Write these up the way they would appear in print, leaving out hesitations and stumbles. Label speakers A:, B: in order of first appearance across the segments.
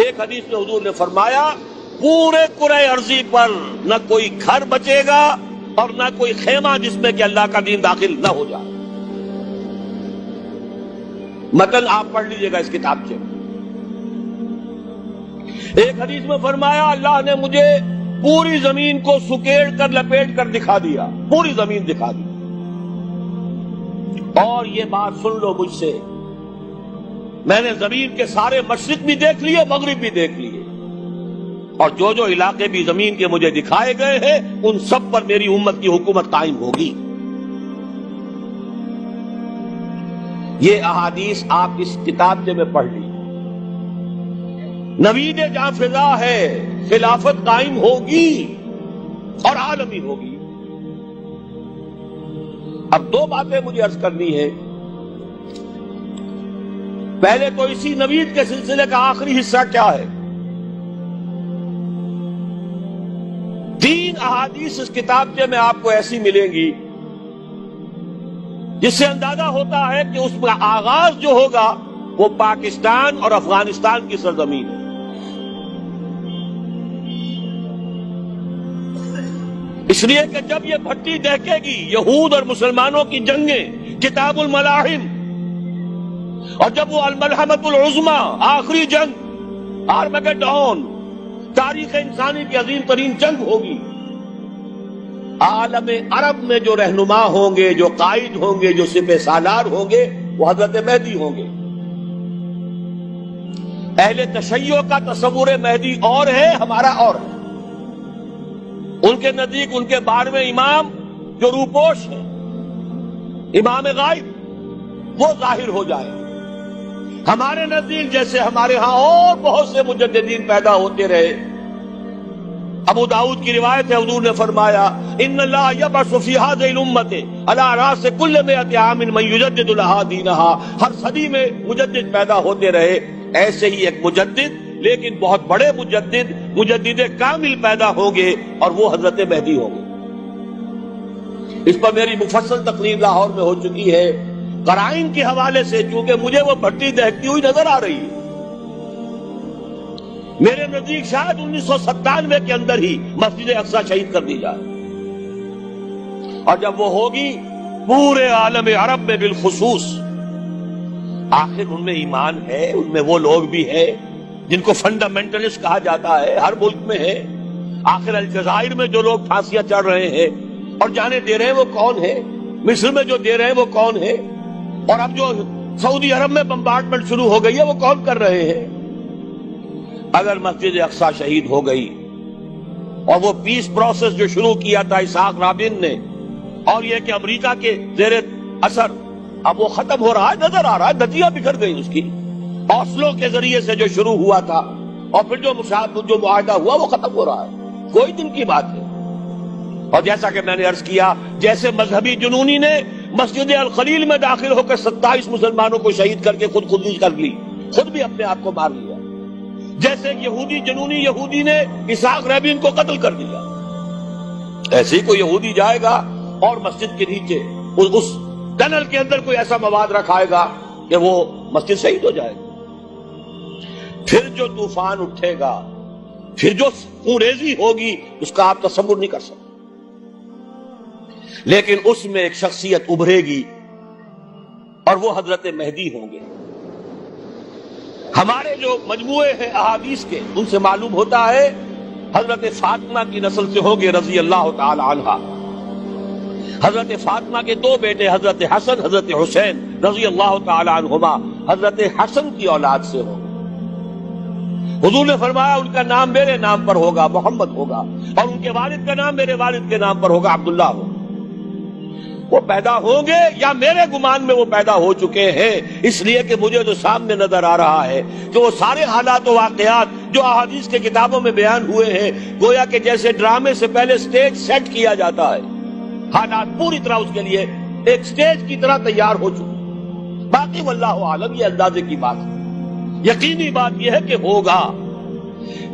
A: ایک حدیث میں حضور نے فرمایا پورے کرۂ ارضی پر نہ کوئی گھر بچے گا اور نہ کوئی خیمہ جس میں کہ اللہ کا دین داخل نہ ہو جائے. متن آپ پڑھ لیجئے گا اس کتاب سے. ایک حدیث میں فرمایا اللہ نے مجھے پوری زمین کو سکیڑ کر لپیٹ کر دکھا دیا, پوری زمین دکھا دی. اور یہ بات سن لو مجھ سے, میں نے زمین کے سارے مشرق بھی دیکھ لیے, مغرب بھی دیکھ لیے, اور جو جو علاقے بھی زمین کے مجھے دکھائے گئے ہیں ان سب پر میری امت کی حکومت قائم ہوگی. یہ احادیث آپ اس کتاب میں پڑھ لی. نوید جاں فضا ہے, خلافت قائم ہوگی اور عالمی ہوگی. اب دو باتیں مجھے عرض کرنی ہے. پہلے تو اسی نوید کے سلسلے کا آخری حصہ کیا ہے. 3 احادیث اس کتابچے میں آپ کو ایسی ملیں گی جس سے اندازہ ہوتا ہے کہ اس کا آغاز جو ہوگا وہ پاکستان اور افغانستان کی سرزمین ہے. اس لیے کہ جب یہ بھٹی دہکے گی, یہود اور مسلمانوں کی جنگیں, کتاب الملاحم, اور جب وہ الملحمۃ العظمیٰ, آخری جنگ, آرمگڈون, تاریخ انسانی کی عظیم ترین جنگ ہوگی, عالم عرب میں جو رہنما ہوں گے, جو قائد ہوں گے, جو سپہ سالار ہوں گے, وہ حضرت مہدی ہوں گے. اہل تشیع کا تصور مہدی اور ہے, ہمارا اور ہے. ان کے نزدیک ان کے 12ویں امام جو روپوش ہے, امام غائب, وہ ظاہر ہو جائے. ہمارے نزدیک جیسے ہمارے ہاں اور بہت سے مجددین پیدا ہوتے رہے. ابو داؤد کی روایت ہے, حضور نے فرمایا ان اللہ یبعث فی هذه الامه علی راس کل 100 عام من یجدد لها دینها. ہر صدی میں مجدد پیدا ہوتے رہے. ایسے ہی ایک مجدد, لیکن بہت بڑے مجدد, مجدد کامل پیدا ہوں گے, اور وہ حضرت مہدی ہوں گے. اس پر میری مفصل تقریر لاہور میں ہو چکی ہے قرائن کے حوالے سے, چونکہ مجھے وہ بھٹی دہکتی ہوئی نظر آ رہی ہے. میرے نزدیک شاید 1997 کے اندر ہی مسجد اقصی شہید کر دی جائے, اور جب وہ ہوگی پورے عالم عرب میں بالخصوص, آخر ان میں ایمان ہے, ان میں وہ لوگ بھی ہیں جن کو فنڈامنٹلسٹ کہا جاتا ہے, ہر ملک میں ہے. آخر الجزائر میں جو لوگ پھانسیاں چڑھ رہے ہیں اور جانے دے رہے ہیں وہ کون ہے, مصر میں جو دے رہے ہیں وہ کون ہے, اور اب جو سعودی عرب میں بمبارڈمنٹ شروع ہو گئی ہے وہ کون کر رہے ہیں. اگر مسجد اقصی شہید ہو گئی اور وہ پیس پروسیس جو شروع کیا تھا اسحاق رابین نے, اور یہ کہ امریکہ کے زیر اثر اب وہ ختم ہو رہا ہے, نظر آ رہا ہے, دھجیاں بکھر گئی اس کی. اوسلو کے ذریعے سے جو شروع ہوا تھا اور پھر جو معاہدہ ہوا وہ ختم ہو رہا ہے, کوئی دن کی بات ہے. اور جیسا کہ میں نے عرض کیا, جیسے مذہبی جنونی نے مسجد الخلیل میں داخل ہو کر 27 مسلمانوں کو شہید کر کے خودکشی کر لی, خود بھی اپنے آپ کو مار لیا, جیسے یہودی جنونی یہودی نے اسحاق رابین کو قتل کر دیا, ایسے ہی کوئی یہودی جائے گا اور مسجد کے نیچے اس ٹنل کے اندر کوئی ایسا مواد رکھائے گا کہ وہ مسجد شہید ہو جائے گا. پھر جو طوفان اٹھے گا, پھر جو خونریزی ہوگی, اس کا آپ تصور نہیں کر سکتے. لیکن اس میں ایک شخصیت ابھرے گی اور وہ حضرت مہدی ہوں گے. ہمارے جو مجموعے ہیں احادیث کے, ان سے معلوم ہوتا ہے حضرت فاطمہ کی نسل سے ہوں گے رضی اللہ تعالی عنہا. حضرت فاطمہ کے 2 بیٹے حضرت حسن, حضرت حسین رضی اللہ تعالی عنہما حضرت حسن کی اولاد سے ہوں. حضور نے فرمایا ان کا نام میرے نام پر ہوگا, محمد ہوگا, اور ان کے والد کا نام میرے والد کے نام پر ہوگا, عبداللہ ہوگا. وہ پیدا ہوں گے یا میرے گمان میں وہ پیدا ہو چکے ہیں, اس لیے کہ مجھے جو سامنے نظر آ رہا ہے کہ وہ سارے حالات و واقعات جو احادیث کے کتابوں میں بیان ہوئے ہیں, گویا کہ جیسے ڈرامے سے پہلے سٹیج سیٹ کیا جاتا ہے, حالات پوری طرح اس کے لیے ایک سٹیج کی طرح تیار ہو چکے. باقی واللہ عالم, یہ اندازے کی بات ہے. یقینی بات یہ ہے کہ ہوگا,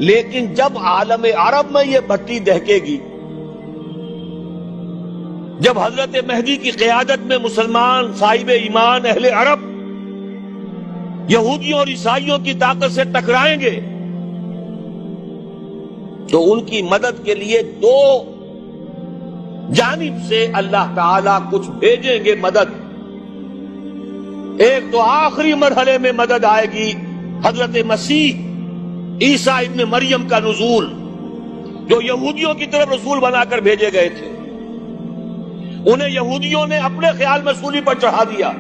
A: لیکن جب عالم عرب میں یہ بھٹی دہکے گی, جب حضرت مہدی کی قیادت میں مسلمان صاحب ایمان اہل عرب یہودیوں اور عیسائیوں کی طاقت سے ٹکرائیں گے, تو ان کی مدد کے لیے دو جانب سے اللہ تعالیٰ کچھ بھیجیں گے مدد. ایک تو آخری مرحلے میں مدد آئے گی، حضرت مسیح عیسیٰ ابن مریم کا نزول، جو یہودیوں کی طرف رسول بنا کر بھیجے گئے تھے. انہیں یہودیوں نے اپنے خیال میں سولی پر چڑھا دیا،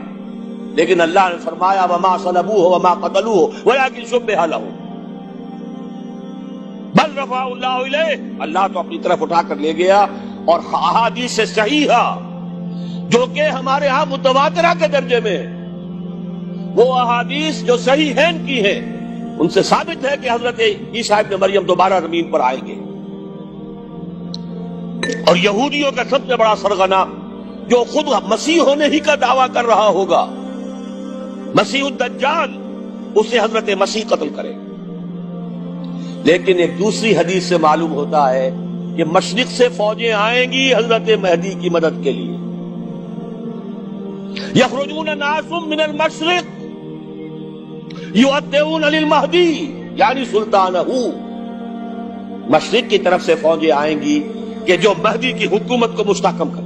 A: لیکن اللہ نے فرمایا وما صلبوہ وما قتلوہ ولکن شبہ لہم بل رفعہ اللہ الیہ. اللہ تو اپنی طرف اٹھا کر لے گیا. اور احادیث صحیحہ جو کہ ہمارے ہاں متواترہ کے درجے میں ہیں، وہ احادیث جو صحیح ہیں کی ہیں، ان سے ثابت ہے کہ حضرت عیسیٰ ابن مریم دوبارہ زمین پر آئیں گے. اور یہودیوں کا سب سے بڑا سرغنہ جو خود مسیح ہونے ہی کا دعویٰ کر رہا ہوگا، مسیح الدجال، اسے حضرت مسیح قتل کرے. لیکن ایک دوسری حدیث سے معلوم ہوتا ہے کہ مشرق سے فوجیں آئیں گی حضرت مہدی کی مدد کے لیے. یخرجون ناس من المشرق یؤدون للمہدی یعنی سلطانہ. مشرق کی طرف سے فوجیں آئیں گی کہ جو مہدی کی حکومت کو مستحکم کرے.